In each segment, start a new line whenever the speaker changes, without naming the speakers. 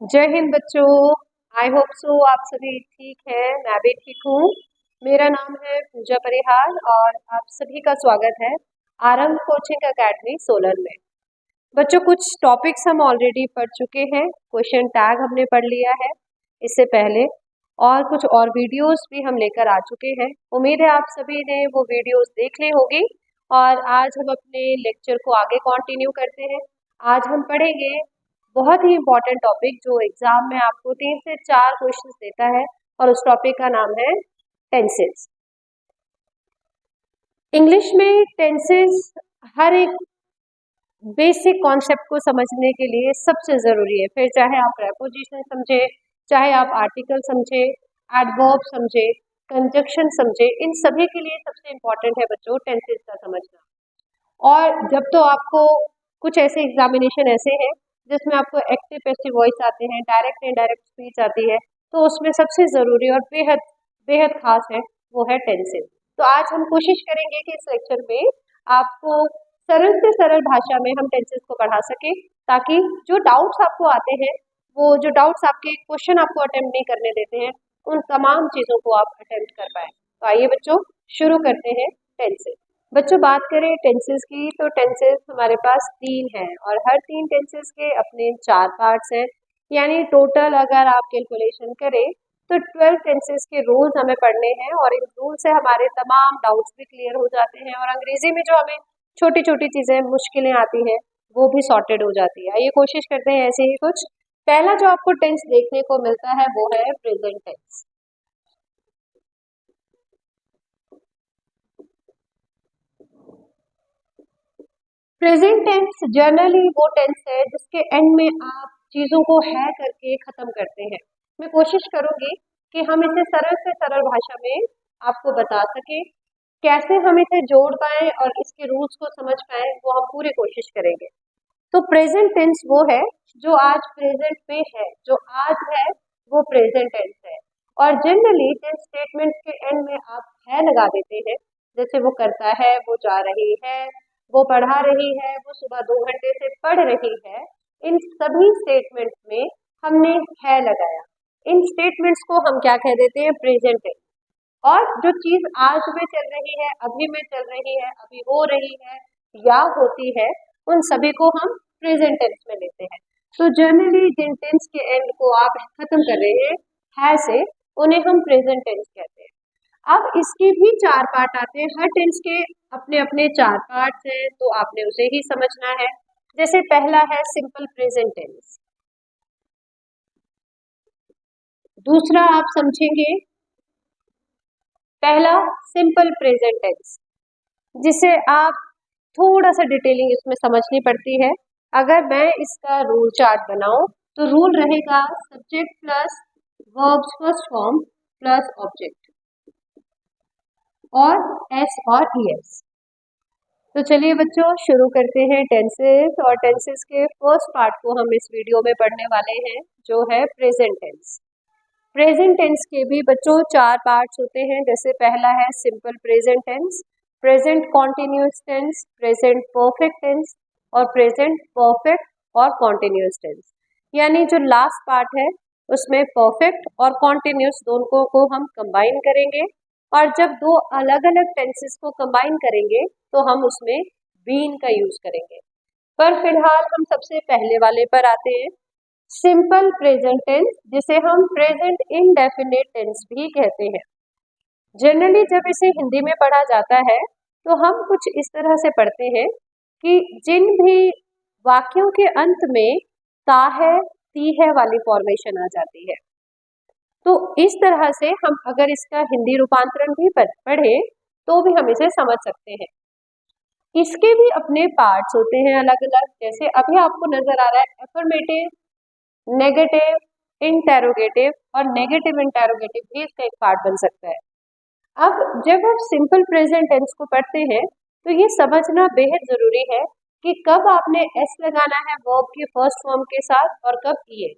जय हिंद बच्चों। आई होप सो आप सभी ठीक हैं, मैं भी ठीक हूँ। मेरा नाम है पूजा परिहार और आप सभी का स्वागत है आरंभ कोचिंग एकेडमी सोलन में। बच्चों, कुछ टॉपिक्स हम ऑलरेडी पढ़ चुके हैं, क्वेश्चन टैग हमने पढ़ लिया है इससे पहले, और कुछ और वीडियोस भी हम लेकर आ चुके हैं। उम्मीद है आप सभी ने वो वीडियोस देख ली होगी और आज हम अपने लेक्चर को आगे कंटिन्यू करते हैं। आज हम पढ़ेंगे बहुत ही इम्पोर्टेंट टॉपिक जो एग्जाम में आपको 3 से 4 क्वेश्चन देता है, और उस टॉपिक का नाम है टेंसेस। इंग्लिश में टेंसेस हर एक बेसिक कॉन्सेप्ट को समझने के लिए सबसे ज़रूरी है। फिर चाहे आप प्रेपोजिशन समझे, चाहे आप आर्टिकल समझे, एडवर्ब समझे, कंजक्शन समझे, इन सभी के लिए सबसे इम्पोर्टेंट है बच्चों टेंसेस का समझना। और जब तो आपको कुछ ऐसे एग्जामिनेशन ऐसे हैं जिसमें आपको एक्टिव पैसिव वॉइस आते हैं, डायरेक्ट इनडायरेक्ट स्पीच आती है, तो उसमें सबसे ज़रूरी और बेहद बेहद खास है वो है टेंसेस। तो आज हम कोशिश करेंगे कि इस लेक्चर में आपको सरल से सरल भाषा में हम टेंसेस को पढ़ा सके, ताकि जो डाउट्स आपको आते हैं, वो जो डाउट्स आपके क्वेश्चन आपको अटेम्प्ट नहीं करने देते हैं, उन तमाम चीज़ों को आप अटेम्प्ट कर पाए। तो आइए बच्चों शुरू करते हैं टेंसेस। बच्चों, बात करें टेंसेस की तो टेंसेस हमारे पास 3 हैं और हर 3 टेंसेस के अपने 4 पार्ट्स हैं। यानी टोटल अगर आप कैलकुलेशन करें तो 12 टेंसेस के रूल्स हमें पढ़ने हैं, और इन रूल से हमारे तमाम डाउट्स भी क्लियर हो जाते हैं, और अंग्रेजी में जो हमें छोटी छोटी चीज़ें मुश्किलें आती हैं वो भी सॉर्टेड हो जाती है। ये कोशिश करते हैं ऐसे ही कुछ। पहला जो आपको टेंस देखने को मिलता है वो है present tense. Present tense generally वो टेंस है जिसके एंड में आप चीज़ों को है करके ख़त्म करते हैं। मैं कोशिश करूँगी कि हम इसे सरल से सरल भाषा में आपको बता सकें, कैसे हम इसे जोड़ पाएँ और इसके रूल्स को समझ पाएँ, वो हम पूरी कोशिश करेंगे। तो प्रेजेंट टेंस वो है जो आज प्रेजेंट पे है, जो आज है वो प्रेजेंट टेंस है। और जनरली जिन स्टेटमेंट्स के एंड में आप है लगा देते हैं, जैसे वो करता है, वो जा रही है, वो पढ़ा रही है, वो सुबह 2 घंटे से पढ़ रही है, इन सभी स्टेटमेंट्स में हमने है लगाया। इन स्टेटमेंट्स को हम क्या कह देते हैं? Present tense. और जो चीज आज में चल रही है, अभी में चल रही है, अभी हो रही है या होती है, उन सभी को हम प्रेजेंट टेंस में लेते हैं। तो जनरली जिन टेंस के एंड को आप खत्म कर रहे हैं है से, उन्हें हम प्रेजेंट टेंस कहते हैं। अब इसके भी 4 पार्ट आते हैं, हर टेंस के अपने अपने 4 पार्ट्स हैं, तो आपने उसे ही समझना है। जैसे पहला है सिंपल प्रेजेंट टेंस, दूसरा आप समझेंगे पहला सिंपल प्रेजेंट टेंस, जिसे आप थोड़ा सा डिटेलिंग इसमें समझनी पड़ती है। अगर मैं इसका रूल चार्ट बनाऊं तो रूल रहेगा subject plus verbs first form plus object, और एस और ईएस। तो चलिए बच्चों शुरू करते हैं टेंसेस, और टेंसेस के फर्स्ट पार्ट को हम इस वीडियो में पढ़ने वाले हैं, जो है प्रेजेंट टेंस। प्रेजेंट टेंस के भी बच्चों 4 पार्ट्स होते हैं। जैसे पहला है simple present tense, present continuous tense, present perfect tense, और प्रेजेंट परफेक्ट और कॉन्टिन्यूस टेंस। यानी जो लास्ट पार्ट है उसमें परफेक्ट और कॉन्टिन्यूस दोनों को हम कंबाइन करेंगे, और जब 2 अलग अलग टेंसेस को कंबाइन करेंगे तो हम उसमें बीन का यूज करेंगे। पर फिलहाल हम सबसे पहले वाले पर आते हैं, सिंपल प्रेजेंट टेंस, जिसे हम प्रेजेंट इंडेफिनिट टेंस भी कहते हैं। जनरली जब इसे हिंदी में पढ़ा जाता है तो हम कुछ इस तरह से पढ़ते हैं कि जिन भी वाक्यों के अंत में ता है, ती है वाली फॉर्मेशन आ जाती है, तो इस तरह से हम अगर इसका हिंदी रूपांतरण भी पढ़े तो भी हम इसे समझ सकते हैं। इसके भी अपने पार्ट्स होते हैं अलग अलग। जैसे अभी आपको नजर आ रहा है एफर्मेटिव, नेगेटिव, इंटेरोगेटिव, और नेगेटिव इंटेरोगेटिव भी इसका एक पार्ट बन सकता है। अब जब आप सिंपल प्रेजेंट टेंस को पढ़ते हैं तो ये समझना बेहद जरूरी है कि कब आपने एस लगाना है वर्ब के फर्स्ट फॉर्म के साथ और कब ईएस।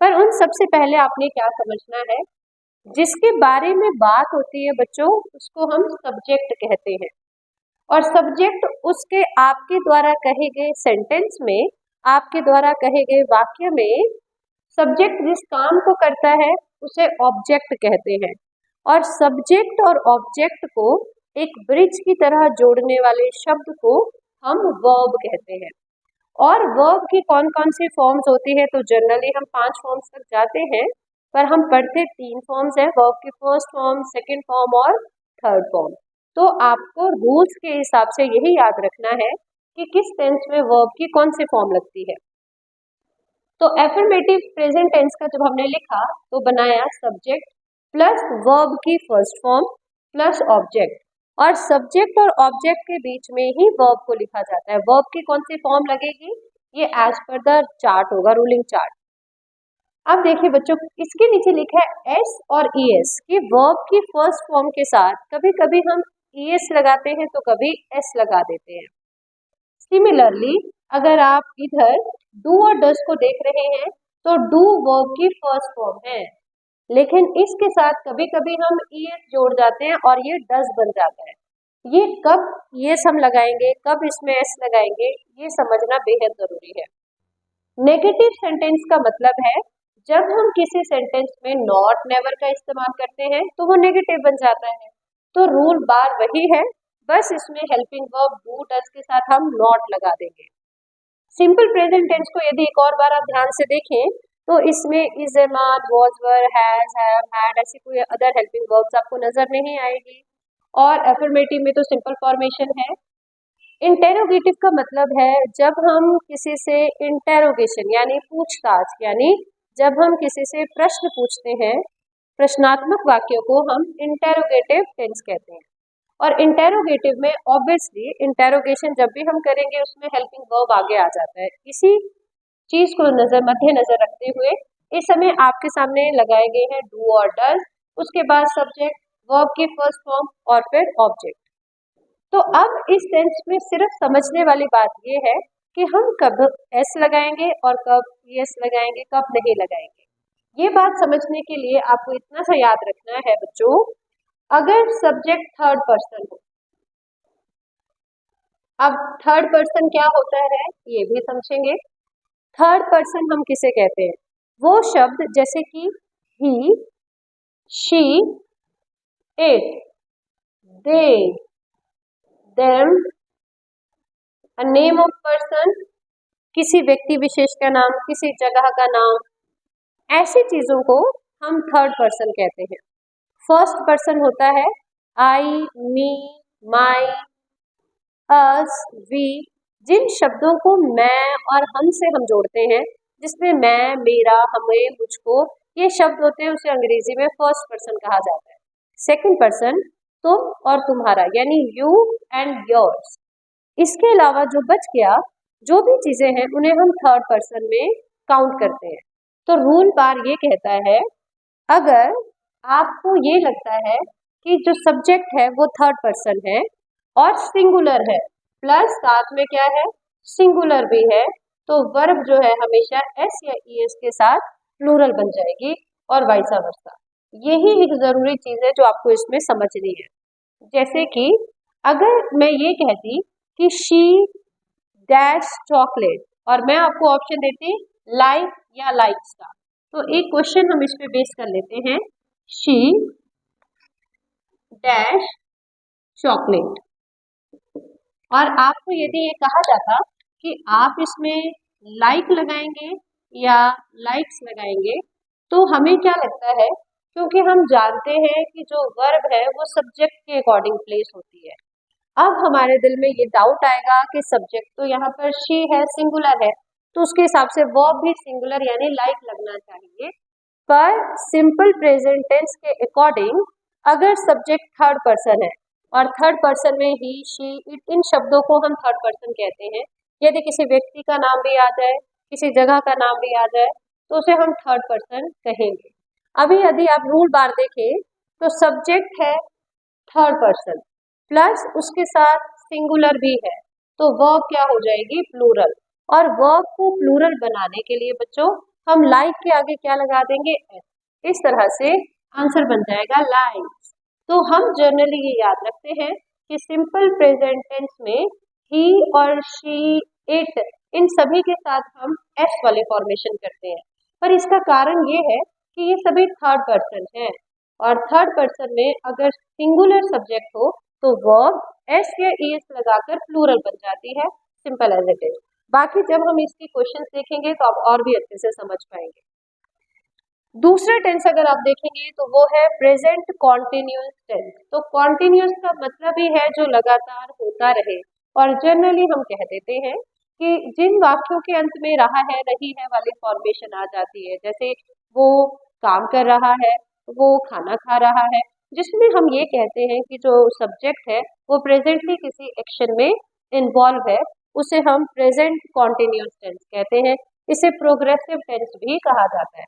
पर उन सबसे पहले आपने क्या समझना है, जिसके बारे में बात होती है बच्चों उसको हम सब्जेक्ट कहते हैं, और सब्जेक्ट उसके आपके द्वारा कहे गए सेंटेंस में, आपके द्वारा कहे गए वाक्य में सब्जेक्ट जिस काम को करता है उसे ऑब्जेक्ट कहते हैं, और सब्जेक्ट और ऑब्जेक्ट को एक ब्रिज की तरह जोड़ने वाले शब्द को हम वर्ब कहते हैं। और वर्ब की कौन कौन सी फॉर्म्स होती है, तो जनरली हम 5 फॉर्म्स तक जाते हैं, पर हम पढ़ते 3 फॉर्म्स है, वर्ब की फर्स्ट फॉर्म, सेकंड फॉर्म और थर्ड फॉर्म। तो आपको रूल्स के हिसाब से यही याद रखना है कि किस टेंस में वर्ब की कौन सी फॉर्म लगती है। तो एफर्मेटिव प्रेजेंट टेंस का जब हमने लिखा तो बनाया सब्जेक्ट प्लस वर्ब की फर्स्ट फॉर्म प्लस ऑब्जेक्ट, और सब्जेक्ट और ऑब्जेक्ट के बीच में ही वर्ब को लिखा जाता है। वर्ब की कौन सी फॉर्म लगेगी, ये एज पर द चार्ट होगा, रूलिंग चार्ट। अब देखिए बच्चों, इसके नीचे लिखा है एस और ईएस कि वर्ब की फर्स्ट फॉर्म के साथ कभी कभी हम ईएस लगाते हैं तो कभी एस लगा देते हैं। सिमिलरली अगर आप इधर डू और डस को देख रहे हैं तो डू वर्ब की फर्स्ट फॉर्म है, लेकिन इसके साथ कभी कभी हम ईएस जोड़ जाते हैं और ये डस बन जाता है। ये कब ईएस हम लगाएंगे, कब इसमें एस लगाएंगे, ये समझना बेहद जरूरी है। नेगेटिव सेंटेंस का मतलब है जब हम किसी सेंटेंस में नॉट नेवर का इस्तेमाल करते हैं तो वो नेगेटिव बन जाता है। तो रूल बार वही है, बस इसमें हेल्पिंग वर्ब डू डस के साथ हम नॉट लगा देंगे। सिंपल प्रेजेंट टेंस को यदि एक और बार आप ध्यान से देखें तो इसमें is, am, are, was, were, has, have, had ऐसी कोई अदर हेल्पिंग वर्ब्स आपको नजर नहीं आएगी। और एफर्मेटिव में तो सिंपल फॉर्मेशन है। इंटेरोगेटिव का मतलब है जब हम किसी से इंटेरोगेशन यानी पूछताछ, यानी जब हम किसी से प्रश्न पूछते हैं, प्रश्नात्मक वाक्यों को हम इंटेरोगेटिव टेंस कहते हैं। और इंटेरोगेटिव में ऑब्वियसली इंटेरोगेशन जब भी हम करेंगे उसमें हेल्पिंग वर्ब आगे आ जाता है। इसी चीज को मद्देनजर रखते हुए इस समय आपके सामने लगाए गए हैं डू और डज, उसके बाद सब्जेक्ट, वर्ब की फर्स्ट फॉर्म और फिर ऑब्जेक्ट। तो अब इस टेंस में सिर्फ समझने वाली बात यह है कि हम कब एस लगाएंगे और कब एस लगाएंगे, कब नहीं लगाएंगे। ये बात समझने के लिए आपको इतना सा याद रखना है बच्चों, अगर सब्जेक्ट थर्ड पर्सन हो, अब थर्ड पर्सन क्या होता है ये भी समझेंगे। थर्ड पर्सन हम किसे कहते हैं, वो शब्द जैसे कि he, she, it, they, them, a name of person, किसी व्यक्ति विशेष का नाम, किसी जगह का नाम, ऐसी चीजों को हम थर्ड पर्सन कहते हैं। फर्स्ट पर्सन होता है आई, मी, माई, अस, वी, जिन शब्दों को मैं और हम से हम जोड़ते हैं, जिसमें मैं, मेरा, हमें, मुझको, ये शब्द होते हैं, उसे अंग्रेजी में फर्स्ट पर्सन कहा जाता है। सेकंड पर्सन तुम और तुम्हारा, यानी यू एंड योर्स। इसके अलावा जो बच गया, जो भी चीजें हैं उन्हें हम थर्ड पर्सन में काउंट करते हैं। तो रूल बार ये कहता है, अगर आपको ये लगता है कि जो सब्जेक्ट है वो थर्ड पर्सन है और सिंगुलर है, प्लस साथ में क्या है, सिंगुलर भी है, तो वर्ब जो है हमेशा एस या ईएस के साथ प्लूरल बन जाएगी और वाइसा वर्सा। यही एक जरूरी चीज है जो आपको इसमें समझनी है। जैसे कि अगर मैं ये कहती कि शी डैश चॉकलेट और मैं आपको ऑप्शन देती लाइक या लाइक्स का, तो एक क्वेश्चन हम इस पे बेस कर लेते हैं, शी डैश चॉकलेट। और आपको यदि ये कहा जाता कि आप इसमें लाइक लगाएंगे या लाइक्स लगाएंगे, तो हमें क्या लगता है, क्योंकि हम जानते हैं कि जो वर्ब है वो सब्जेक्ट के अकॉर्डिंग प्लेस होती है। अब हमारे दिल में ये डाउट आएगा कि सब्जेक्ट तो यहाँ पर शी है, सिंगुलर है, तो उसके हिसाब से वर्ब भी सिंगुलर यानी लाइक लगना चाहिए। पर सिंपल प्रेजेंट टेंस के अकॉर्डिंग अगर सब्जेक्ट थर्ड पर्सन है और थर्ड पर्सन में ही, शी, इट, इन शब्दों को हम थर्ड पर्सन कहते हैं, यदि किसी व्यक्ति का नाम भी आ जाए, किसी जगह का नाम भी आ जाए, तो उसे हम थर्ड पर्सन कहेंगे। अभी यदि आप रूल बार देखें तो सब्जेक्ट है थर्ड पर्सन प्लस उसके साथ सिंगुलर भी है, तो वर्ब क्या हो जाएगी, प्लूरल। और वर्ब को प्लूरल बनाने के लिए बच्चों हम लाइक के आगे क्या लगा देंगे, एस। इस तरह से आंसर बन जाएगा लाइक्स। तो हम जनरली ये याद रखते हैं कि सिंपल प्रेजेंट टेंस में ही और शी, इट, इन सभी के साथ हम एस वाले फॉर्मेशन करते हैं। पर इसका कारण ये है कि ये सभी थर्ड पर्सन हैं, और थर्ड पर्सन में अगर सिंगुलर सब्जेक्ट हो तो वर्ब एस या ईएस लगाकर प्लूरल बन जाती है, सिंपल एज इट इज। बाकी जब हम इसकी क्वेश्चंस देखेंगे तो आप और भी अच्छे से समझ पाएंगे। दूसरा टेंस अगर आप देखेंगे तो वो है प्रेजेंट कॉन्टिन्यूअस टेंस। तो कॉन्टिन्यूअस का मतलब ही है जो लगातार होता रहे, और जनरली हम कह देते हैं कि जिन वाक्यों के अंत में रहा है रही है वाली फॉर्मेशन आ जाती है, जैसे वो काम कर रहा है, वो खाना खा रहा है, जिसमें हम ये कहते हैं कि जो सब्जेक्ट है वो प्रेजेंटली किसी एक्शन में इन्वॉल्व है, उसे हम प्रेजेंट कॉन्टिन्यूअस टेंस कहते हैं। इसे प्रोग्रेसिव टेंस भी कहा जाता है।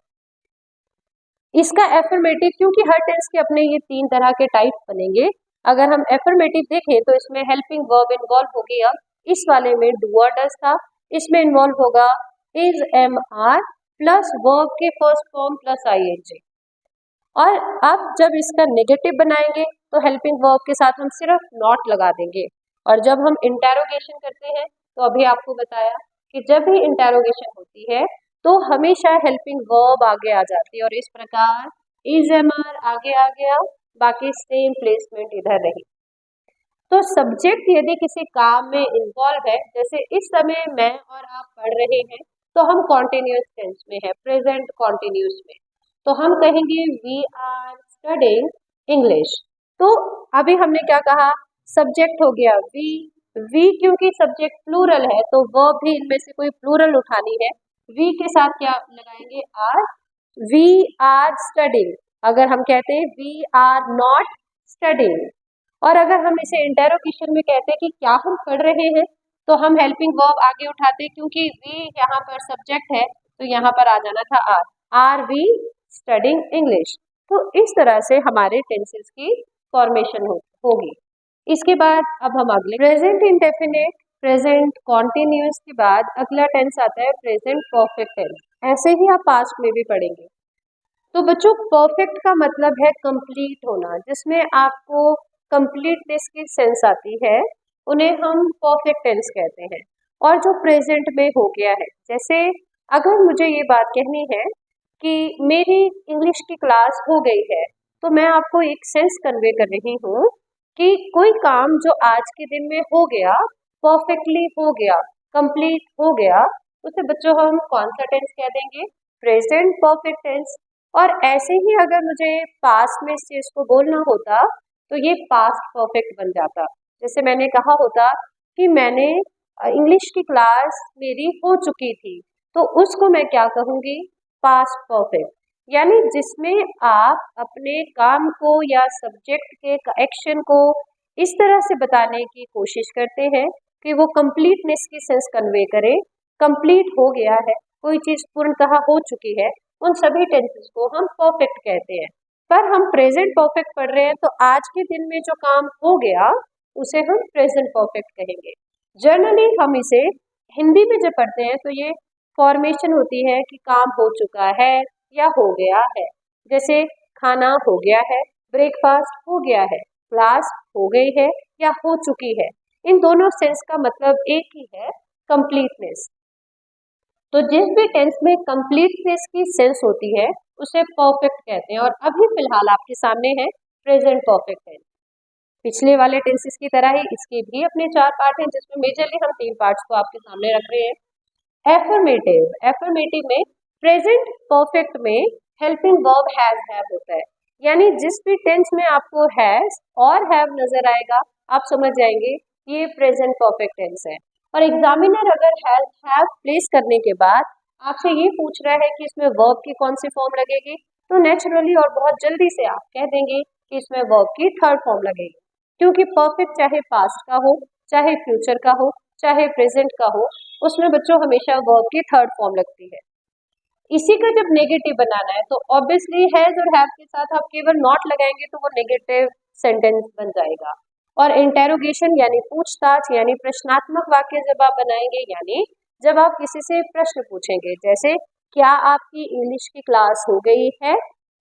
इसका एफर्मेटिव, क्योंकि हर टेंस के अपने ये 3 तरह के टाइप बनेंगे। अगर हम एफर्मेटिव देखें तो इसमें हेल्पिंग वर्ब इन्वॉल्व हो गया, इस वाले में डू और डज था, इसमें इन्वॉल्व होगा is am are plus verb के फर्स्ट फॉर्म प्लस आईएनजी। और अब जब इसका नेगेटिव बनाएंगे तो हेल्पिंग वर्ब के साथ हम सिर्फ नॉट लगा देंगे। और जब हम इंटेरोगेशन करते हैं तो अभी आपको बताया कि जब भी इंटेरोगेशन होती है तो हमेशा हेल्पिंग वर्ब आगे आ जाती है, और इस प्रकार इज एम आर आगे आ गया, बाकी सेम प्लेसमेंट इधर रही। तो सब्जेक्ट यदि किसी काम में इन्वॉल्व है, जैसे इस समय मैं और आप पढ़ रहे हैं, तो हम कॉन्टिन्यूअस टेंस में है, प्रेजेंट कॉन्टिन्यूअस में, तो हम कहेंगे वी आर स्टडिंग इंग्लिश। तो अभी हमने क्या कहा, सब्जेक्ट हो गया वी क्योंकि सब्जेक्ट प्लूरल है तो वर्ब भी इनमें से कोई प्लूरल उठानी है, वी के साथ क्या लगाएंगे आर, वी आर स्टडिंग। अगर हम कहते हैं वी आर नॉट स्टडिंग, और अगर हम इसे इंटेरोगेशन में कहते हैं कि क्या हम पढ़ रहे हैं, तो हम हेल्पिंग वर्ब आगे उठाते हैं, क्योंकि वी यहाँ पर सब्जेक्ट है तो यहाँ पर आ जाना था आर वी स्टडिंग इंग्लिश। तो इस तरह से हमारे टेंसेस की फॉर्मेशन होगी। इसके बाद अब हम अगले प्रेजेंट इंडेफिनिट, प्रेजेंट कॉन्टिन्यूअस के बाद अगला टेंस आता है प्रेजेंट परफेक्ट टेंस। ऐसे ही आप पास्ट में भी पढ़ेंगे। तो बच्चों परफेक्ट का मतलब है कंप्लीट होना, जिसमें आपको कंप्लीटनेस की सेंस आती है, उन्हें हम परफेक्ट टेंस कहते हैं। और जो प्रेजेंट में हो गया है, जैसे अगर मुझे ये बात कहनी है कि मेरी इंग्लिश की क्लास हो गई है, तो मैं आपको एक सेंस कन्वे कर रही हूँ कि कोई काम जो आज के दिन में हो गया, परफेक्टली हो गया, कंप्लीट हो गया, उसे बच्चों हम कौन सा टेंस कह देंगे, प्रेजेंट परफेक्ट टेंस। और ऐसे ही अगर मुझे पास्ट में इस चीज को बोलना होता तो ये पास्ट परफेक्ट बन जाता। जैसे मैंने कहा होता कि मैंने इंग्लिश की क्लास मेरी हो चुकी थी, तो उसको मैं क्या कहूंगी, पास्ट परफेक्ट। यानी जिसमें आप अपने काम को या सब्जेक्ट के एक्शन को इस तरह से बताने की कोशिश करते हैं कि वो कंप्लीटनेस की सेंस कन्वे करे, कंप्लीट हो गया है, कोई चीज पूर्णतः हो चुकी है, उन सभी टेंसेस को हम परफेक्ट कहते हैं। पर हम प्रेजेंट परफेक्ट पढ़ रहे हैं तो आज के दिन में जो काम हो गया उसे हम प्रेजेंट परफेक्ट कहेंगे। जनरली हम इसे हिंदी में जब पढ़ते हैं तो ये फॉर्मेशन होती है कि काम हो चुका है या हो गया है। जैसे खाना हो गया है, ब्रेकफास्ट हो गया है, क्लास हो गई है या हो चुकी है। इन दोनों सेंस का मतलब एक ही है, कंप्लीटनेस। तो जिस भी टेंस में कंप्लीटनेस की सेंस होती है उसे परफेक्ट कहते हैं। और अभी फिलहाल आपके सामने है प्रेजेंट परफेक्ट टेंस। पिछले वाले टेंसेस की तरह ही इसके भी अपने 4 पार्ट हैं, जिसमें मेजरली हम 3 पार्ट्स को आपके सामने रख रहे हैं। एफर्मेटिव, एफर्मेटिव में प्रेजेंट परफेक्ट में हेल्पिंग वर्ब हैव होता है, यानी जिस भी टेंस में आपको हैज और हैव नजर आएगा आप समझ जाएंगे ये प्रेजेंट परफेक्ट टेंस है। और एग्जामिनर अगर हैव प्लेस करने के बाद आपसे ये पूछ रहा है कि इसमें वर्ब की कौन सी फॉर्म लगेगी, तो नेचुरली और बहुत जल्दी से आप कह देंगे कि इसमें वर्ब की थर्ड फॉर्म लगेगी, क्योंकि परफेक्ट चाहे पास्ट का हो, चाहे फ्यूचर का हो, चाहे प्रेजेंट का हो, उसमें बच्चों हमेशा वर्ब की थर्ड फॉर्म लगती है। इसी का जब नेगेटिव बनाना है तो ऑब्वियसली हैज और हैव के साथ आप केवल नॉट लगाएंगे तो वो नेगेटिव सेंटेंस बन जाएगा। और इंटेरोगेशन यानी पूछताछ यानी प्रश्नात्मक वाक्य जब आप बनाएंगे, यानी जब आप किसी से प्रश्न पूछेंगे, जैसे क्या आपकी इंग्लिश की क्लास हो गई है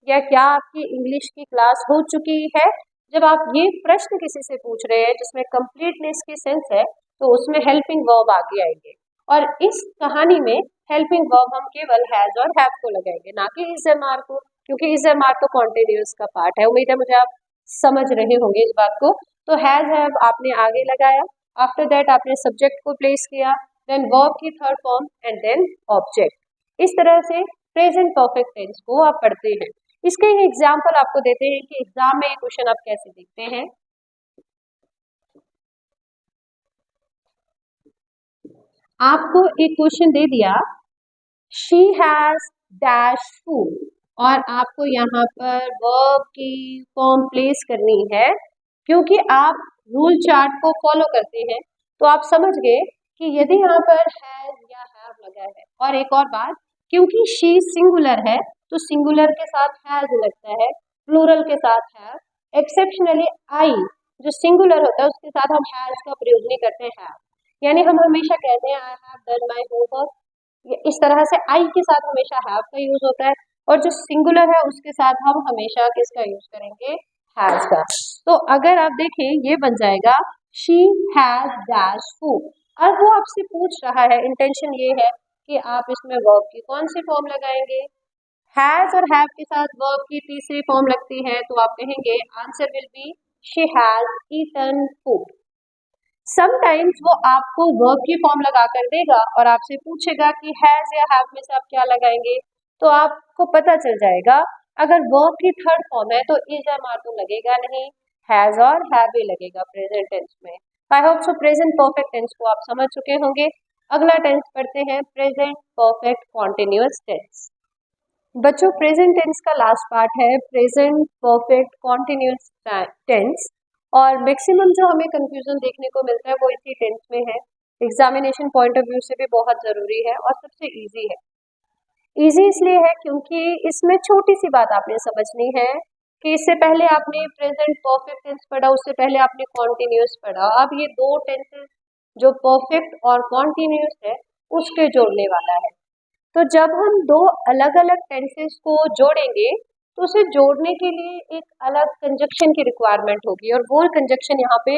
या क्या आपकी इंग्लिश की क्लास हो चुकी है, जब आप ये प्रश्न किसी से पूछ रहे हैं जिसमें कंप्लीटनेस की सेंस है तो उसमें हेल्पिंग वर्ब आगे आएंगे। और इस कहानी में हेल्पिंग वर्ब हम केवल हैज और हैव को लगाएंगे, ना कि इज एम आर को, क्योंकि इज एम आर तो कॉन्टिन्यूअस का पार्ट है। उम्मीद है मुझे आप समझ रहे होंगे इस बात को। तो हैज हैव आपने आगे लगाया, आफ्टर दैट आपने सब्जेक्ट को प्लेस किया, देन वर्ब की third form and then object. इस तरह से प्रेजेंट परफेक्ट टेंस को आप पढ़ते हैं। इसके एक एग्जाम्पल आपको देते हैं कि एग्जाम में ये क्वेश्चन आप कैसे देखते हैं। आपको एक क्वेश्चन दे दिया, शी हैज डैश फूड, और आपको यहाँ पर वर्ब की फॉर्म प्लेस करनी है। क्योंकि आप रूल चार्ट को फॉलो करते हैं तो आप समझ गए कि यदि यहाँ पर हैज या हैव लगा है, और एक और बात, क्योंकि शी सिंगुलर है तो सिंगुलर के साथ हैज लगता है, प्लूरल के साथ हैव। एक्सेप्शनली आई जो सिंगुलर होता है उसके साथ हम हैज का प्रयोग नहीं करते हैं। यानी हम हमेशा कहते हैं I have done my homework, इस तरह से आई के साथ हमेशा हैव का यूज होता है, और जो सिंगुलर है उसके साथ हम हमेशा किसका यूज करेंगे, हैज का। तो अगर आप देखें ये बन जाएगा शी हैज डैश फूड। अब वो आपसे पूछ रहा है, इंटेंशन ये है कि आप इसमें वर्ब की कौन सी फॉर्म लगाएंगे। हैज और हैव के साथ वर्ब की तीसरी फॉर्म लगती है, तो आप कहेंगे answer will be she has eaten food. Sometimes वो आपको वर्ब की फॉर्म लगा कर देगा और आपसे पूछेगा कि हैज या हैव में से आप क्या लगाएंगे, तो आपको पता चल जाएगा। अगर वर्ब की थर्ड फॉर्म है तो इज एम आर तो लगेगा नहीं, हैज और हैव ही लगेगा प्रेजेंट टेंस में। I hope so present perfect tense को आप समझ चुके होंगे। अगला टेंस पढ़ते हैं, प्रेजेंट परफेक्ट कॉन्टिन्यूअस टेंस। बच्चों प्रेजेंट टेंस का लास्ट पार्ट है प्रेजेंट परफेक्ट कॉन्टिन्यूअस टेंस, और मैक्सिमम जो हमें कंफ्यूजन देखने को मिलता है वो इसी टेंस में है। एग्जामिनेशन पॉइंट ऑफ व्यू से भी बहुत ज़रूरी है और सबसे इजी है। इजी इसलिए है क्योंकि इसमें छोटी सी बात आपने समझनी है कि इससे पहले आपने प्रेजेंट परफेक्ट टेंस पढ़ा, उससे पहले आपने कॉन्टिन्यूअस पढ़ा। अब ये दो टेंसेस जो परफेक्ट और कॉन्टिन्यूअस है उसके जोड़ने वाला है। तो जब हम दो अलग अलग टेंसेस को जोड़ेंगे तो उसे जोड़ने के लिए एक अलग कंजक्शन की रिक्वायरमेंट होगी, और वो कंजक्शन यहाँ पे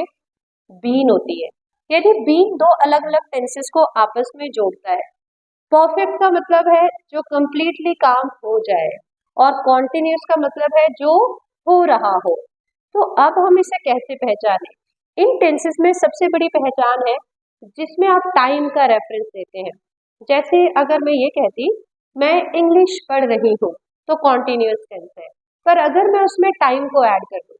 बीन होती है। यदि बीन दो अलग अलग टेंसेस को आपस में जोड़ता है। परफेक्ट का मतलब है जो कंप्लीटली काम हो जाए, और कॉन्टिन्यूस का मतलब है जो हो रहा हो। तो अब हम इसे कैसे पहचानें? इन टेंसेस में सबसे बड़ी पहचान है जिसमें आप टाइम का रेफरेंस देते हैं। जैसे अगर मैं ये कहती मैं इंग्लिश पढ़ रही हूँ तो कॉन्टिन्यूअस टेंस है, पर अगर मैं उसमें टाइम को ऐड कर दूँ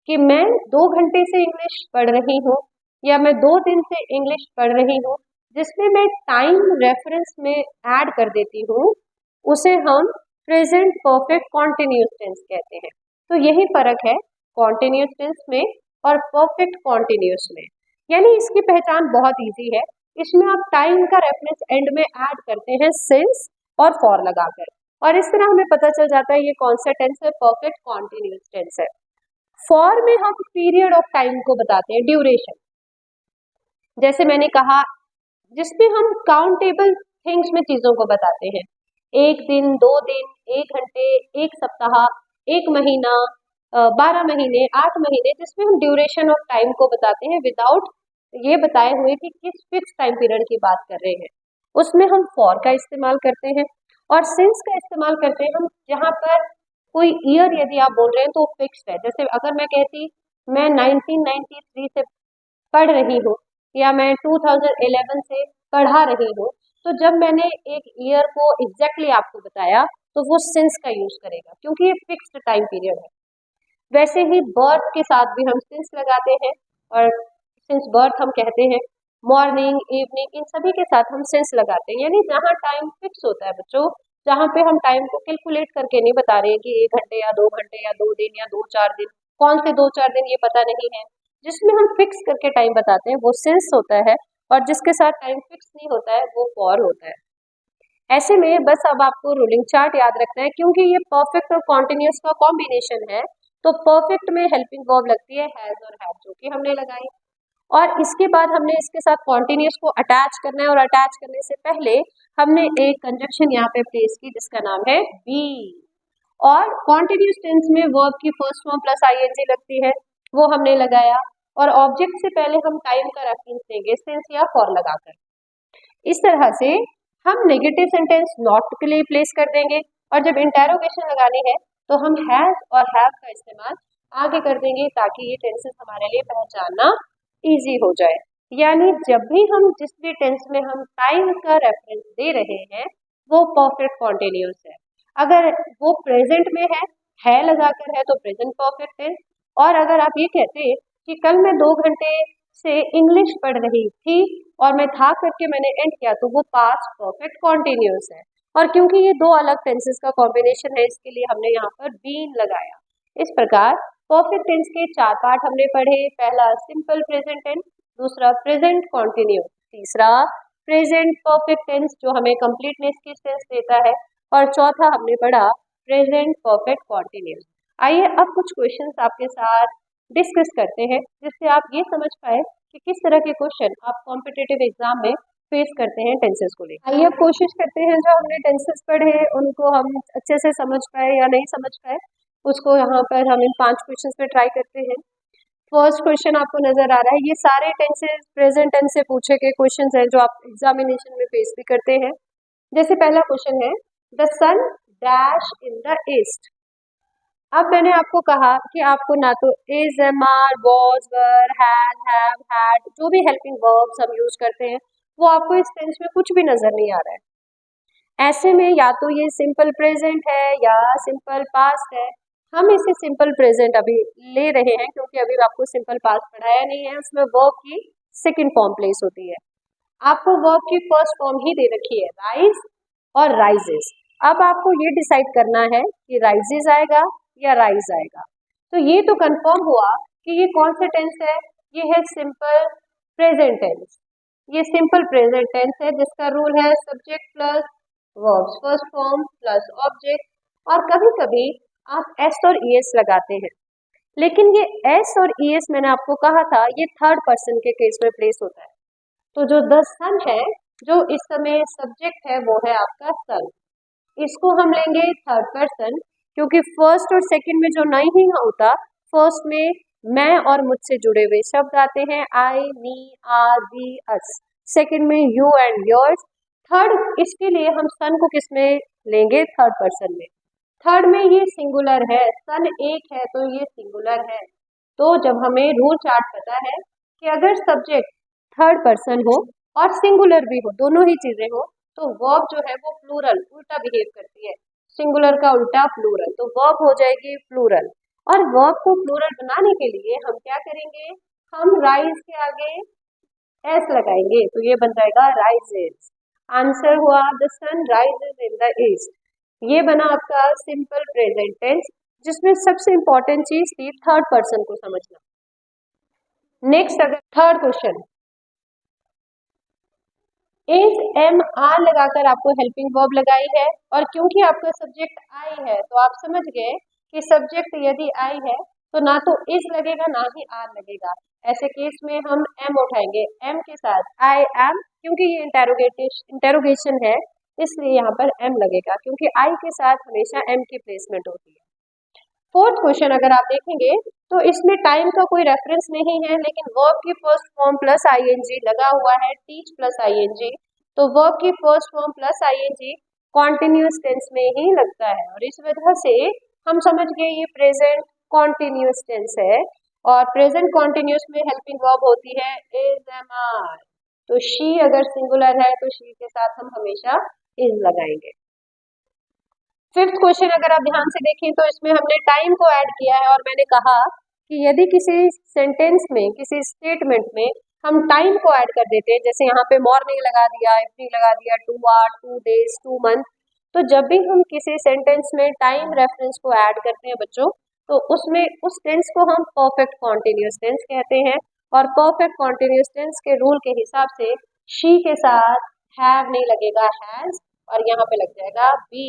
कि मैं 2 घंटे से इंग्लिश पढ़ रही हूँ या मैं 2 दिन से इंग्लिश पढ़ रही हूँ, जिसमें मैं टाइम रेफरेंस में ऐड कर देती हूँ, उसे हम प्रेजेंट परफेक्ट कॉन्टिन्यूअस टेंस कहते हैं। तो यही फर्क है कॉन्टिन्यूअस टेंस में और परफेक्ट कॉन्टिन्यूअस में। यानी इसकी पहचान बहुत ईजी है। इसमें आप टाइम का रेफरेंस एंड में ऐड करते हैं सिंस और फॉर लगाकर, और इस तरह हमें पता चल जाता है ये कौन सा टेंस है, परफेक्ट कॉन्टिन्यूअस टेंस है। फॉर में हम पीरियड ऑफ टाइम को बताते हैं, ड्यूरेशन। जैसे मैंने कहा जिसमें हम काउंटेबल थिंग्स में चीजों को बताते हैं, 1 दिन, 2 दिन, 1 घंटे, 1 सप्ताह, 1 महीना, 12 महीने, 8 महीने, जिसमें हम ड्यूरेशन ऑफ टाइम को बताते हैं विदाउट ये बताए हुए कि किस फिक्स टाइम पीरियड की बात कर रहे हैं। उसमें हम फॉर का इस्तेमाल करते हैं और सिंस का इस्तेमाल करते हैं हम जहाँ पर कोई ईयर यदि आप बोल रहे हैं तो फिक्स्ड है। जैसे अगर मैं कहती मैं 1993 से पढ़ रही हूँ या मैं 2011 से पढ़ा रही हूँ, तो जब मैंने एक ईयर को एग्जैक्टली आपको बताया तो वो सिंस का यूज करेगा क्योंकि ये फिक्स्ड टाइम पीरियड है। वैसे ही बर्थ के साथ भी हम सिंस लगाते हैं, और सिंस बर्थ हम कहते हैं, मॉर्निंग, इवनिंग, इन सभी के साथ हम सिंस लगाते हैं। यानी जहाँ टाइम फिक्स होता है बच्चों, जहाँ पे हम टाइम को कैलकुलेट करके नहीं बता रहे हैं कि 1 घंटे या 2 घंटे या 2 दिन या 2-4 दिन, कौन से 2-4 दिन ये पता नहीं है, जिसमें हम फिक्स करके टाइम बताते हैं वो सिंस होता है, और जिसके साथ टाइम फिक्स नहीं होता है वो फॉर होता है। ऐसे में बस अब आपको रूलिंग चार्ट याद रखना है, क्योंकि ये परफेक्ट और कॉन्टिन्यूअस का कॉम्बिनेशन है। तो परफेक्ट में हेल्पिंग वर्ब लगती है हैज और हैव, जो कि हमने लगाई, और इसके बाद हमने इसके साथ कॉन्टिन्यूअस को अटैच करना है, और अटैच करने से पहले हमने एक कंजक्शन यहाँ पे प्लेस की जिसका नाम है बी। और कॉन्टिन्यूअस टेंस में वर्ब की फर्स्ट फॉर्म प्लस आईएनजी लगती है, वो हमने लगाया, और ऑब्जेक्ट से पहले हम टाइम का रेफरेंस देंगे सिंस या फॉर लगाकर। इस तरह से हम नेगेटिव सेंटेंस नॉट के लिए प्लेस कर देंगे और जब इंटेरोगेशन लगानी है तो हम हैज और हैव का इस्तेमाल आगे कर देंगे ताकि ये टेंसेस हमारे लिए पहचानना इजी हो जाए। यानी जब भी हम जिस भी टेंस में हम टाइम का रेफरेंस दे रहे हैं वो परफेक्ट कॉन्टिन्यूस है। अगर वो प्रेजेंट में है लगाकर है तो प्रेजेंट परफेक्ट टेंस। और अगर आप ये कहते कि कल मैं 2 घंटे से इंग्लिश पढ़ रही थी और मैं था करके मैंने एंड किया तो वो पास्ट परफेक्ट कॉन्टिन्यूस है। और क्योंकि ये दो अलग टेंसेस का कॉम्बिनेशन है इसके लिए हमने यहाँ पर बीन लगाया। इस प्रकार परफेक्ट टेंस के 4 पार्ट हमने पढ़े। पहला सिंपल प्रेजेंट टेंस, दूसरा प्रेजेंट कॉन्टिन्यूस, तीसरा प्रेजेंट परफेक्ट टेंस जो हमें कंप्लीटनेस की सेंस देता है और चौथा हमने पढ़ा प्रेजेंट परफेक्ट कॉन्टिन्यूस। आइए अब कुछ क्वेश्चंस आपके साथ डिस्कस करते हैं जिससे आप ये समझ पाए कि किस तरह के क्वेश्चन आप कॉम्पिटिटिव एग्जाम में फेस करते हैं टेंसेस को लेकर। आइए अब कोशिश करते हैं जो हमने टेंसेस पढ़े उनको हम अच्छे से समझ पाए या नहीं समझ पाए उसको यहाँ पर हम इन 5 क्वेश्चंस पे ट्राई करते हैं। फर्स्ट क्वेश्चन आपको नजर आ रहा है, ये सारे टेंसेस प्रेजेंट टेंस से पूछे गए क्वेश्चंस हैं जो आप एग्जामिनेशन में फेस भी करते हैं। जैसे पहला क्वेश्चन है the sun dash in the east. अब मैंने आपको कहा कि आपको ना तो is, am are, was, were, had, have, had जो भी हेल्पिंग वर्ब्स हम यूज करते हैं वो आपको इस टेंस में कुछ भी नजर नहीं आ रहा है। ऐसे में या तो ये सिंपल प्रेजेंट है या सिंपल पास्ट है। हम इसे सिंपल प्रेजेंट अभी ले रहे हैं क्योंकि अभी आपको सिंपल पास्ट पढ़ाया नहीं है, उसमें वर्ब की सेकंड फॉर्म प्लेस होती है। आपको वर्ब की फर्स्ट फॉर्म ही दे रखी है राइज और राइजेस। अब आपको ये डिसाइड करना है कि राइजेस आएगा या राइज आएगा। तो ये तो कंफर्म हुआ कि ये कौन सा टेंस है, ये है सिंपल प्रेजेंट टेंस। ये सिंपल प्रेजेंट टेंस है जिसका रूल है subject plus verbs first form plus object. और कभी कभी आप एस और ईएस लगाते हैं, लेकिन ये एस और ईएस मैंने आपको कहा था ये थर्ड पर्सन के केस में प्लेस होता है। तो जो द सन है जो इस समय सब्जेक्ट है वो है आपका सन, इसको हम लेंगे थर्ड पर्सन क्योंकि फर्स्ट और सेकंड में जो नहीं होता, फर्स्ट में मैं और मुझसे जुड़े हुए शब्द आते हैं आई, मी, आर, वी, अस। सेकंड में यू एंड योर्स। थर्ड इसके लिए हम सन को किस में लेंगे, थर्ड पर्सन में। थर्ड में ये सिंगुलर है, सन एक है तो ये सिंगुलर है। तो जब हमें रूल चार्ट पता है कि अगर सब्जेक्ट थर्ड पर्सन हो और सिंगुलर भी हो, दोनों ही चीजें हो, तो वर्ब जो है वो प्लूरल उल्टा बिहेव करती है। सिंगुलर का उल्टा प्लूरल, तो वर्ब हो जाएगी प्लूरल। और वर्ब को प्लूरल बनाने के लिए हम क्या करेंगे, हम राइज के आगे एस लगाएंगे तो ये बन जाएगा राइजेस। आंसर हुआ the sun rises in the east. ये बना आपका सिंपल प्रेजेंट टेंस जिसमें सबसे इंपॉर्टेंट चीज थी थर्ड पर्सन को समझना। नेक्स्ट अगर third question, is, am, are लगाकर आपको हेल्पिंग वर्ब लगाई है और क्योंकि आपका सब्जेक्ट आई है तो आप समझ गए कि सब्जेक्ट यदि आई है तो ना तो इज लगेगा ना ही आर लगेगा। ऐसे केस में हम एम उठाएंगे, एम के साथ आई एम, क्योंकि ये इंटेरोगेशन है इसलिए यहाँ पर एम लगेगा क्योंकि आई के साथ हमेशा एम की प्लेसमेंट होती है। फोर्थ क्वेश्चन अगर आप देखेंगे तो इसमें टाइम का कोई रेफरेंस नहीं है लेकिन वर्ब की फर्स्ट फॉर्म प्लस आईएनजी लगा हुआ है, टीच प्लस आईएनजी। तो वर्ब की first form plus ING continuous tense में ही लगता है और इस वजह से हम समझ गए ये प्रेजेंट कॉन्टिन्यूस टेंस है। और प्रेजेंट कॉन्टिन्यूस में हेल्पिंग वर्ब होती है इज, एम, आर। तो शी अगर सिंगुलर है तो शी के साथ हम हमेशा इज लगाएंगे। फिफ्थ क्वेश्चन अगर आप ध्यान से देखें तो इसमें हमने टाइम को ऐड किया है और मैंने कहा कि यदि किसी सेंटेंस में, किसी स्टेटमेंट में हम टाइम को ऐड कर देते हैं, जैसे यहाँ पे मॉर्निंग लगा दिया, इवनिंग लगा दिया, 2 आवर, 2 डेज, 2 मंथ, तो जब भी हम किसी सेंटेंस में टाइम रेफरेंस को ऐड करते हैं बच्चों तो उसमें उस टेंस को हम परफेक्ट कॉन्टिन्यूस टेंस कहते हैं। और परफेक्ट कॉन्टिन्यूस टेंस के रूल के हिसाब से शी के साथ हैव नहीं लगेगा, हैज, और यहाँ पे लग जाएगा B.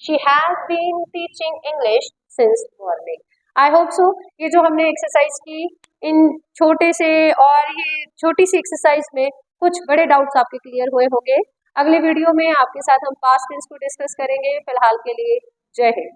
She has been teaching English since morning. I hope so. ये जो हमने एक्सरसाइज की इन छोटे से और ये छोटी सी एक्सरसाइज में कुछ बड़े डाउट्स आपके क्लियर हुए होंगे। अगले वीडियो में आपके साथ हम पास्ट टेंस को डिस्कस करेंगे। फिलहाल के लिए जय हिंद।